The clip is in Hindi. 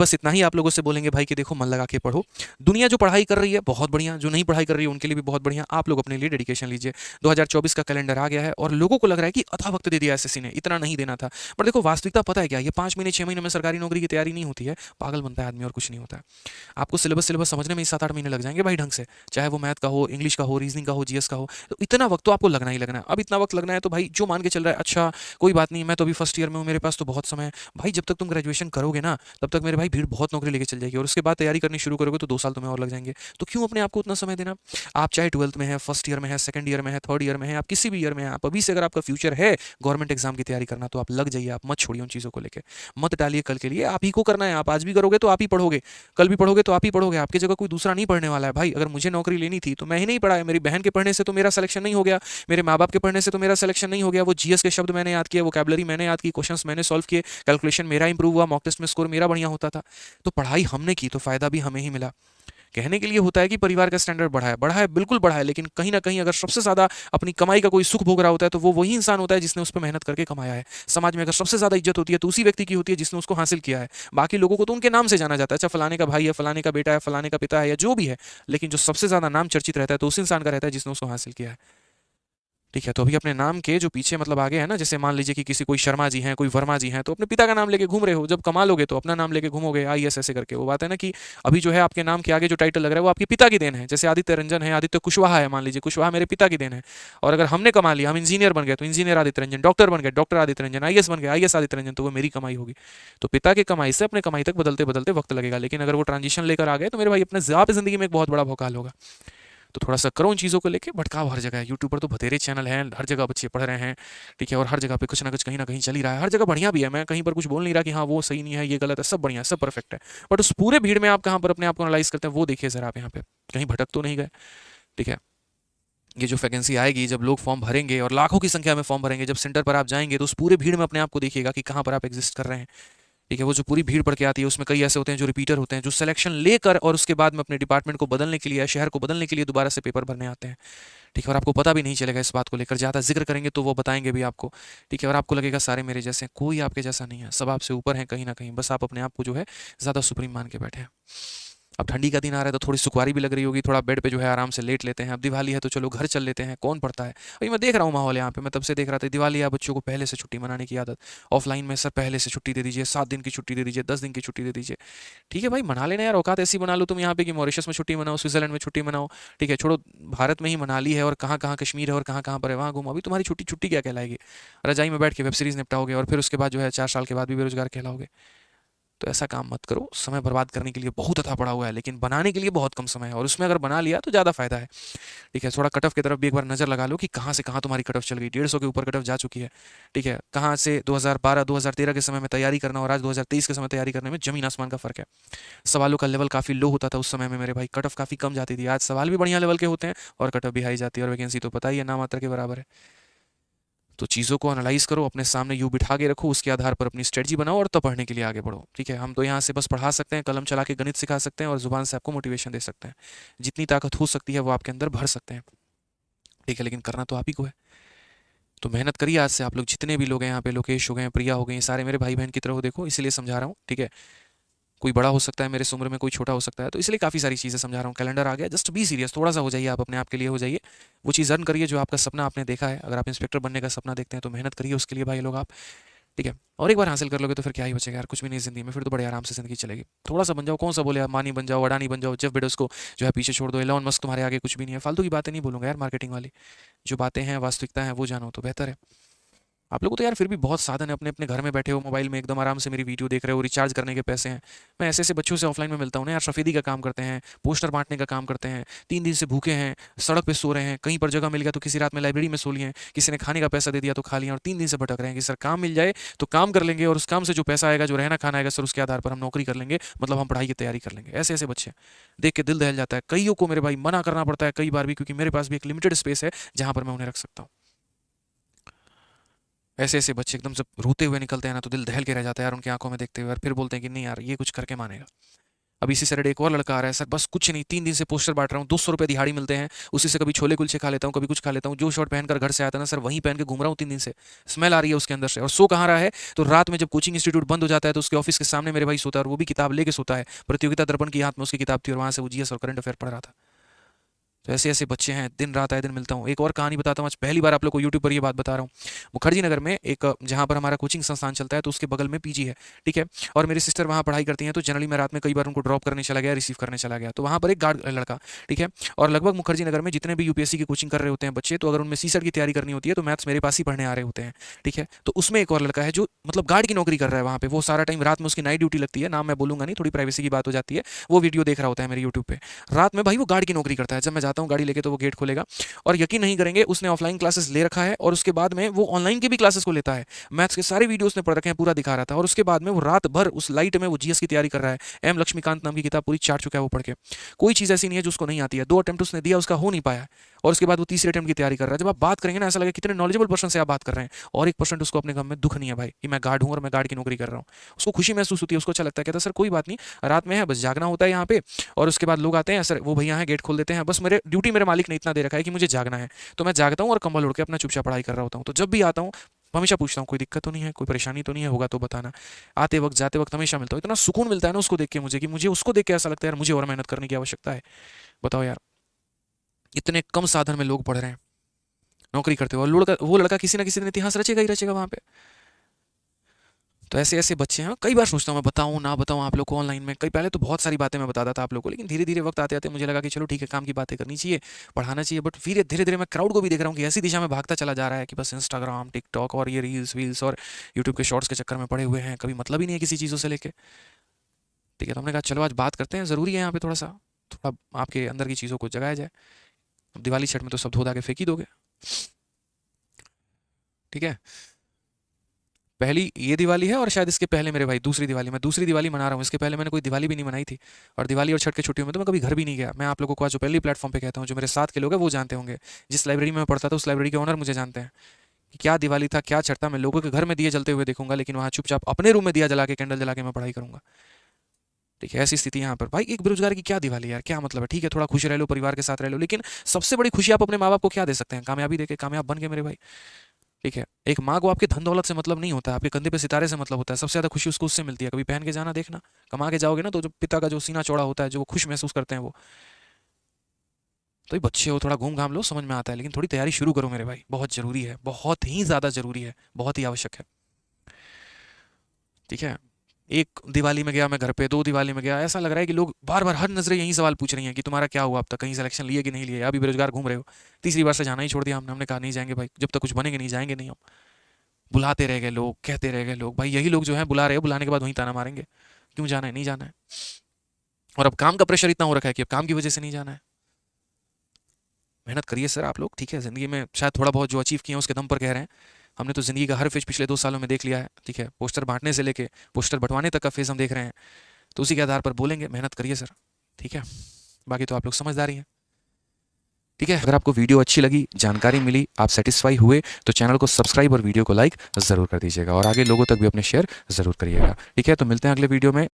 बस इतना ही आप लोगों से बोलेंगे भाई कि देखो मन लगा के पढ़ो। दुनिया जो पढ़ाई कर रही है बहुत बढ़िया, जो नहीं पढ़ाई कर रही है उनके लिए भी बहुत बढ़िया। आप लोग अपने लिए डेडिकेशन लीजिए। 2024 का कैलेंडर आ गया है और लोगों को लग रहा है कि आधा वक्त दे दिया एसएससी ने, इतना नहीं देना था। पर देखो वास्तविकता पता है क्या, ये 5 महीने 6 महीने में सरकारी नौकरी की तैयारी नहीं होती है। पागल बनता है आदमी और कुछ नहीं होता है। आपको सिलेबस सिलेबस समझने में ही 7-8 महीने लग जाएंगे भाई ढंग से, चाहे वो मैथ का हो, इंग्लिश का हो, रीजनिंग का हो, जीएस का हो। तो इतना वक्त तो आपको लगना ही लगना है। अब इतना वक्त लगना है तो भाई जो मान के चल रहा है अच्छा कोई बात नहीं, मैं तो अभी फर्स्ट ईयर में हूँ, मेरे पास तो बहुत समय है। भाई जब तक तुम ग्रेजुएशन करोगे ना तब तक मेरे भाई भीड़ बहुत नौकरी लेके चल जाएगी, और उसके बाद तैयारी करनी शुरू करोगे तो 2 साल तुम्हें और लग जाएंगे। तो क्यों अपने आप को उतना समय देना। आप चाहे 12th में है, फर्स्ट ईयर में है, सेकंड ईयर में है, थर्ड ईयर में है, आप किसी भी ईयर में है, आप अभी से अगर आपका फ्यूचर है गवर्नमेंट एग्जाम की तैयारी करना तो आप लग जाइए। आप मत छोड़िए उन चीज़ों को लेकर, मत डालिए कल के लिए। आप ही को करना है। आप आज भी करोगे तो आप ही पढ़ोगे, कल भी पढ़ोगे तो आप ही पढ़ोगे। आपकी जगह कोई दूसरा नहीं पढ़ने वाला है भाई। अगर मुझे नौकरी लेनी थी तो मैं ही नहीं पढ़ा है, मेरी बहन के पढ़ने से तो मेरा सिलेक्शन नहीं हो गया, मेरे माँ बाप के पढ़ने से तो मेरा सिलेक्शन नहीं हो गया। वो जीएस के शब्द मैंने याद किए, वोकैबुलरी मैंने याद की, क्वेश्चंस मैंने सॉल्व किए, कैलकुलेशन मेरा इंप्रूव हुआ, मॉक टेस्ट में स्कोर मेरा बढ़िया होता था। तो पढ़ाई हमने की तो फायदा भी हमें ही मिला। कहने के लिए होता है कि परिवार का स्टैंडर्ड बढ़ा है, बिल्कुल बढ़ा है, लेकिन कहीं ना कहीं अगर सबसे ज्यादा अपनी कमाई का कोई सुख भोग रहा होता है तो वो वही इंसान होता है जिसने उस पर मेहनत करके कमाया है। समाज में अगर सबसे ज्यादा इज्जत होती है तो उसी व्यक्ति की होती है जिसने उसको हासिल किया है। बाकी लोगों को तो उनके नाम से जाना जाता है, अच्छा फलाने का भाई है, फलाने का बेटा है, फलाने का पिता है, या जो भी है, लेकिन जो सबसे ज्यादा नाम चर्चित रहता है तो उस इंसान का रहता है जिसने उसको हासिल किया है। ठीक है, तो अभी अपने नाम के जो पीछे मतलब आगे है ना, जैसे मान लीजिए कि किसी कोई शर्मा जी हैं, कोई वर्मा जी हैं, तो अपने पिता का नाम लेके घूम रहे हो। जब कमा लोगे तो अपना नाम लेके घूमोगे, आईएएस ऐसे करके। वो बात है ना कि अभी जो है आपके नाम के आगे जो टाइटल लग रहा है वो आपके पिता की देन है। जैसे आदित्य रंजन है, आदित्य कुशवाहा है, मान लीजिए कुशवाहा मेरे पिता की देन है। और अगर हमने कमा लिया, हम इंजीनियर बन गए तो इंजीनियर आदित्य रंजन, डॉक्टर बन गए डॉक्टर आदित्य रंजन, आईएएस बन गए आईएएस आदित्य रंजन, तो वो मेरी कमाई होगी। तो पिता की कमाई से अपने कमाई तक बदलते बदलते वक्त लगेगा, लेकिन अगर वो ट्रांजिशन लेकर आ गए तो मेरे भाई अपने आप जिंदगी में एक बहुत बड़ा भौकाल होगा। तो थोड़ा सा करो उन चीज़ों को लेके। भटकाव हर जगह है, यूट्यूब पर तो बथेरे चैनल हैं, हर जगह बच्चे पढ़ रहे हैं। ठीक है, और हर जगह पे कुछ ना कुछ कहीं ना कहीं चल ही रहा है। हर जगह बढ़िया भी है, मैं कहीं पर कुछ बोल नहीं रहा कि हाँ वो सही नहीं है, ये गलत है, सब बढ़िया है, सब परफेक्ट है। बट उस पूरे भीड़ में आप कहाँ पर अपने आप को एनालाइज करते हैं वो देखिए जरा आप यहाँ पे, कहीं भटक तो नहीं गए। ठीक है, ये जो वैकेंसी आएगी, जब लोग फॉर्म भरेंगे और लाखों की संख्या में फॉर्म भरेंगे, जब सेंटर पर आप जाएंगे तो उस पूरे भीड़ में अपने आप को देखिएगा कि कहाँ पर आप एग्जिस्ट कर रहे हैं। ठीक है, वो जो पूरी भीड़ पड़ के आती है उसमें कई ऐसे होते हैं जो रिपीटर होते हैं, जो सिलेक्शन लेकर और उसके बाद में अपने डिपार्टमेंट को बदलने के लिए या शहर को बदलने के लिए दोबारा से पेपर भरने आते हैं। ठीक है, और आपको पता भी नहीं चलेगा इस बात को लेकर, ज़्यादा जिक्र करेंगे तो वो बताएंगे भी आपको। ठीक है, और आपको लगेगा सारे मेरे जैसे हैं, कोई आपके जैसा नहीं है, सब आपसे ऊपर हैं कहीं ना कहीं, बस आप अपने आप को जो है ज़्यादा सुप्रीम मान के बैठे हैं। अब ठंडी का दिन आ रहा है तो थोड़ी सुखवारी भी लग रही होगी, थोड़ा बेड पे जो है आराम से लेट लेते हैं। अब दिवाली है तो चलो घर चल लेते हैं, कौन पढ़ता है। अभी मैं देख रहा हूँ माहौल यहाँ पे, मैं तब से देख रहा था दिवाली है, बच्चों को पहले से छुट्टी मनाने की आदत। ऑफलाइन में सर पहले से छुट्टी दे दीजिए, 7 दिन की छुट्टी दे दीजिए, 10 दिन की छुट्टी दे दीजिए। ठीक है भाई, मना लेना यार, औकात ऐसी बना लो तुम यहाँ पे कि मॉरिशस में छुट्टी मनाओ, स्विट्जरलैंड में छुट्टी मनाओ। ठीक है, छोड़ो भारत में ही मना ली है, और कहाँ कहाँ कश्मीर है और कहाँ कहाँ पर है वहाँ घूमो। अभी तुम्हारी छुट्टी छुट्टी क्या कहलाएगी। रजाई में बैठ के वेब सीरीज निपटाओगे और फिर उसके बाद जो है 4 साल के बाद भी बेरोजगार कहलाओगे। तो ऐसा काम मत करो। समय बर्बाद करने के लिए बहुत अथा पड़ा हुआ है, लेकिन बनाने के लिए बहुत कम समय है, और उसमें अगर बना लिया तो ज़्यादा फायदा है। ठीक है, थोड़ा कट ऑफ की तरफ भी एक बार नज़र लगा लो कि कहाँ से कहाँ तुम्हारी कट ऑफ चल गई। 150 के ऊपर कट ऑफ जा चुकी है। ठीक है, कहाँ से 2012 2013 के समय में तैयारी करना और आज 2023 के समय तैयारी करने में ज़मीन आसमान का फ़र्क है। सवालों का लेवल काफ़ी लो होता था उस समय में मेरे भाई, कट ऑफ काफ़ी कम जाती थी। आज सवाल भी बढ़िया लेवल के होते हैं और कट ऑफ भी हाई जाती है, और वैकेंसी तो पता ही है ना मात्र के बराबर है। तो चीज़ों को एनालाइज करो, अपने सामने यूँ बिठा के रखो, उसके आधार पर अपनी स्ट्रेटजी बनाओ और तब पढ़ने के लिए आगे बढ़ो। ठीक है, हम तो यहाँ से बस पढ़ा सकते हैं, कलम चला के गणित सिखा सकते हैं और ज़ुबान से आपको मोटिवेशन दे सकते हैं। जितनी ताकत हो सकती है वो आपके अंदर भर सकते हैं। ठीक है, लेकिन करना तो आप ही को है। तो मेहनत करिए आज से। आप लोग जितने भी लोग हैं यहाँ पे, लोकेश हो गए, प्रिया हो गई, ये सारे मेरे भाई बहन की तरह हो, देखो इसलिए समझा रहा हूँ। ठीक है, कोई बड़ा हो सकता है मेरे से उम्र में, कोई छोटा हो सकता है, तो इसलिए काफ़ी सारी चीज़ें समझा रहा हूँ। कैलेंडर आ गया, जस्ट बी सीरियस, थोड़ा सा हो जाइए आप, अपने आप के लिए हो जाइए। वो चीज़ अर्न करिए जो आपका सपना आपने देखा है। अगर आप इंस्पेक्टर बनने का सपना देखते हैं तो मेहनत करिए उसके लिए भाई लोग आप। ठीक है, और एक बार हासिल कर लोगे तो फिर क्या ही बचेगा यार, कुछ भी नहीं ज़िंदगी में, फिर तो बड़े आराम से ज़िंदगी चलेगी। थोड़ा सा बन जाओ, कौन सा बोले आप, मानी बन जाओ, अडानी बन जाओ, जेफ बेजोस को जो है पीछे छोड़ दो, एलोन मस्क तुम्हारे आगे कुछ भी नहीं है। फालतू की बातें नहीं बोलूँगा यार, मार्केटिंग वाली जो बातें हैं, वास्तविकता है, वो जानो तो बेहतर है। आप लोगों को तो यार फिर भी बहुत साधन है, अपने अपने घर में बैठे हो, मोबाइल में एकदम आराम से मेरी वीडियो देख रहे हो, रिचार्ज करने के पैसे हैं। मैं ऐसे ऐसे बच्चों से ऑफलाइन में मिलता हूँ ना यार, सफेदी का काम करते हैं, पोस्टर बांटने का काम करते हैं, 3 दिन से भूखे हैं, सड़क पे सो रहे हैं, कहीं पर जगह मिल गया तो किसी रात में लाइब्रेरी में सो लिए हैं, किसी ने खाने का पैसा दे दिया तो खा लिया, और 3 दिन से भटक रहे हैं कि सर काम मिल जाए तो काम कर लेंगे, और उस काम से जो पैसा आएगा, जो रहना खाना आएगा सर, उसके आधार पर हम नौकरी कर लेंगे, मतलब हम पढ़ाई की तैयारी कर लेंगे। ऐसे ऐसे बच्चे देख के दिल दहल जाता है। कईयों को मेरे भाई मना करना पड़ता है कई बार भी, क्योंकि मेरे पास भी एक लिमिटेड स्पेस है जहाँ पर मैं उन्हें रख सकता हूँ। ऐसे ऐसे बच्चे एकदम जब रोते हुए निकलते हैं ना तो दिल दहल के रह जाता है यार उनकी आंखों में देखते हुए, और फिर बोलते हैं कि नहीं यार ये कुछ करके मानेगा। अब इसी सैटरडे एक और लड़का आ रहा है, सर बस कुछ नहीं, 3 दिन से पोस्टर बांट रहा हूँ, 200 रुपये दिहाड़ी मिलते हैं, उसी से कभी छोले कुलचे खा लेता हूँ, कभी कुछ खा लेता हूँ, जो शर्ट पहनकर घर से आता है ना सर वहीं पहन के घूम रहा हूँ 3 दिन से, स्मेल आ रही है उसके अंदर से। और सो कहाँ रहा है, तो रात में जब कोचिंग इंस्टीट्यूट बंद हो जाता है तो उसके ऑफिस के सामने मेरे भाई सोता है, और वो भी किताब लेके सोता है, प्रतियोगिता दर्पण की हाथ में उसकी किताब थी, और वहाँ से वो जीएस और करंट अफेयर पढ़ रहा था। तो ऐसे ऐसे बच्चे हैं, दिन रात आए दिन मिलता हूँ। एक और कहानी बताता हूँ, आज पहली बार आप लोग को यूट्यूब पर ये बात बता रहा हूँ। मुखर्जी नगर में एक जहाँ पर हमारा कोचिंग संस्थान चलता है तो उसके बगल में पीजी है, ठीक है। और मेरी सिस्टर वहाँ पढ़ाई करती हैं, तो जनरली मैं रात में कई बार उनको ड्रॉप करने चला गया, रिसीव करने चला गया, तो वहाँ पर एक गार्ड लड़का, ठीक है। और लगभग मुखर्जी नगर में जितने भी यूपीएससी की कोचिंग कर रहे होते हैं बच्चे, तो अगर उनमें सीसेट की तैयारी करनी होती है तो मैथ्स मेरे पास ही पढ़ने आ रहे होते हैं, ठीक है। तो उसमें एक और लड़का है जो मतलब गार्ड की नौकरी कर रहा है वहाँ पे, वो सारा टाइम रात में उसकी नाइट ड्यूटी लगती है, नाम मैं बोलूंगा नहीं, थोड़ी प्राइवेसी की बात हो जाती है। वो वीडियो देख रहा होता है मेरे यूट्यूब पे, रात में भाई वो गार्ड की नौकरी करता है। जब मैं जाता हूँ गाड़ी लेके तो वो गेट खोलेगा, और यकीन नहीं करेंगे उसने ऑफलाइन क्लासेस ले रखा है और उसके बाद में वो ऑनलाइन के भी क्लासेस को लेता है। मैथ्स के सारे वीडियोस ने पढ़ रखे हैं, पूरा दिखा रहा था, और उसके बाद में वो रात भर उस लाइट में वो जीएस की तैयारी कर रहा है। एम लक्ष्मीकांत नाम की किताब पूरी चाट चुका है वो पढ़ के, कोई चीज़ ऐसी नहीं है जो उसको नहीं आती है। 2 अटेम्प्ट उसने दिया, उसका हो नहीं पाया, और उसके बाद वो तीसरे अटेम्प्ट की तैयारी कर रहा है। जब आप बात करेंगे ना ऐसा लगेगा कितने नॉलेजेबल पर्सन से आप बात कर रहे हैं, और 1% उसको अपने गम में दुख नहीं है भाई कि मैं गार्ड हूँ और मैं गार्ड की नौकरी कर रहा हूँ। उसको खुशी महसूस होती है, उसको अच्छा लगता है, कहता है सर कोई बात नहीं, रात में है बस जागना होता है यहाँ पे, और उसके बाद लोग आते हैं, सर वो भैया हैं गेट खोल देते हैं, बस मेरे ड्यूटी मेरे मालिक ने इतना दे रखा है कि मुझे जागना है, तो मैं जागता हूँ और कंबल ओढ़ के अपना चुपचाप पढ़ाई कर रहा होता हूँ। तो जब भी आता हूँ हमेशा पूछता हूँ कोई दिक्कत तो नहीं है, कोई परेशानी तो नहीं है, होगा तो बताना। आते वक्त जाते वक्त हमेशा मिलता हूँ, इतना सुकून मिलता है ना उसको देख के मुझे, कि मुझे उसको देख के ऐसा लगता है यार मुझे और मेहनत करने की आवश्यकता है। बताओ यार, इतने कम साधन में लोग पढ़ रहे हैं, नौकरी करते हुए, और वो लड़का किसी ना किसी दिन इतिहास रचेगा ही रचेगा वहाँ पे। तो ऐसे ऐसे बच्चे हैं, कई बार सोचता हूँ मैं बताऊँ ना बताऊँ आप लोग को ऑनलाइन में। कई पहले तो बहुत सारी बातें मैं बताता था आप लोग को, लेकिन धीरे धीरे वक्त आते आते मुझे लगा कि चलो ठीक है, काम की बातें करनी चाहिए, पढ़ाना चाहिए। बट फिर धीरे धीरे मैं क्राउड को भी देख रहा हूँ कि ऐसी दिशा में भागता चला जा रहा है कि बस इंस्टाग्राम, टिकटॉक और ये रील्स वील्स और यूट्यूब के शॉर्ट्स के चक्कर में पड़े हुए हैं, कभी मतलब ही नहीं है किसी चीज़ों से लेके, ठीक है। तो हमने कहा चलो आज बात करते हैं, ज़रूरी है यहाँ पे थोड़ा सा, थोड़ा आपके अंदर की चीज़ों को जगाया जाए। अब दिवाली छठ में तो सब धो धा के फेंक ही दोगे, ठीक है। पहली ये दिवाली है, और शायद इसके पहले मेरे भाई दूसरी दिवाली, मैं दूसरी दिवाली मना रहा हूँ। इसके पहले मैंने कोई दिवाली भी नहीं मनाई थी, और दिवाली और छठ की छुट्टियों में तो मैं कभी घर भी नहीं गया। मैं आप लोगों को आज जो पहली प्लेटफॉर्म पे कहता हूँ, जो मेरे साथ के लोग हैं वो जानते होंगे, जिस लाइब्रेरी में मैं पढ़ता था उस लाइब्रेरी के ओनर मुझे जानते हैं कि क्या दिवाली था क्या छठ था। मैं लोगों के घर में दिए जलते हुए देखूंगा, लेकिन वहाँ चुपचाप अपने रूम में दिया जला के, कैंडल जला के मैं पढ़ाई करूंगा, ठीक है। ऐसी स्थिति यहाँ पर भाई, एक बेरोजगार की क्या दिवाली यार, क्या मतलब है। ठीक है थोड़ा खुश रह लो, परिवार के साथ रह लो, लेकिन सबसे बड़ी खुशी आप अपने माँ बाप को क्या दे सकते हैं, कामयाबी देके, कामयाब बन गए मेरे भाई, ठीक है। एक माँ को आपके धन दौलत से मतलब नहीं होता, आपके कंधे पे सितारे से मतलब होता है। सबसे ज़्यादा खुशी उसको उससे मिलती है। कभी पहन के जाना देखना, कमा के जाओगे ना तो जो पिता का जो सीना चौड़ा होता है, जो वो खुश महसूस करते हैं वो। तो ये बच्चे हो, थोड़ा घूम घाम लो, समझ में आता है, लेकिन थोड़ी तैयारी शुरू करो मेरे भाई, बहुत ज़रूरी है, बहुत ही ज़्यादा ज़रूरी है, बहुत ही आवश्यक है, ठीक है। एक दिवाली में गया मैं घर पे, 2 दिवाली में गया, ऐसा लग रहा है कि लोग बार बार हर नजरें यही सवाल पूछ रही हैं कि तुम्हारा क्या हुआ अब तक, कहीं सिलेक्शन लिए कि नहीं लिए, अभी बेरोजगार घूम रहे हो। तीसरी बार से जाना ही छोड़ दिया हमने कहा नहीं जाएंगे भाई, जब तक कुछ बनेंगे नहीं जाएंगे नहीं हम। बुलाते रह गए लोग, कहते रह गए लोग, भाई यही लोग जो है बुला रहे हैं, बुलाने के बाद वहीं ताना मारेंगे, क्यों जाना है, नहीं जाना है। और अब काम का प्रेशर इतना हो रखा है कि अब काम की वजह से नहीं जाना है। मेहनत करिए सर आप लोग, ठीक है। ज़िंदगी में शायद थोड़ा बहुत जो अचीव किए हैं उसके दम पर कह रहे हैं, हमने तो ज़िंदगी का हर फेज पिछले 2 सालों में देख लिया है, ठीक है। पोस्टर बांटने से लेके पोस्टर बंटवाने तक का फेज हम देख रहे हैं, तो उसी के आधार पर बोलेंगे। मेहनत करिए सर, ठीक है। बाकी तो आप लोग समझदार ही हैं, ठीक है। अगर आपको वीडियो अच्छी लगी, जानकारी मिली, आप सेटिस्फाई हुए, तो चैनल को सब्सक्राइब और वीडियो को लाइक ज़रूर कर दीजिएगा, और आगे लोगों तक भी अपने शेयर ज़रूर करिएगा, ठीक है। तो मिलते हैं अगले वीडियो में।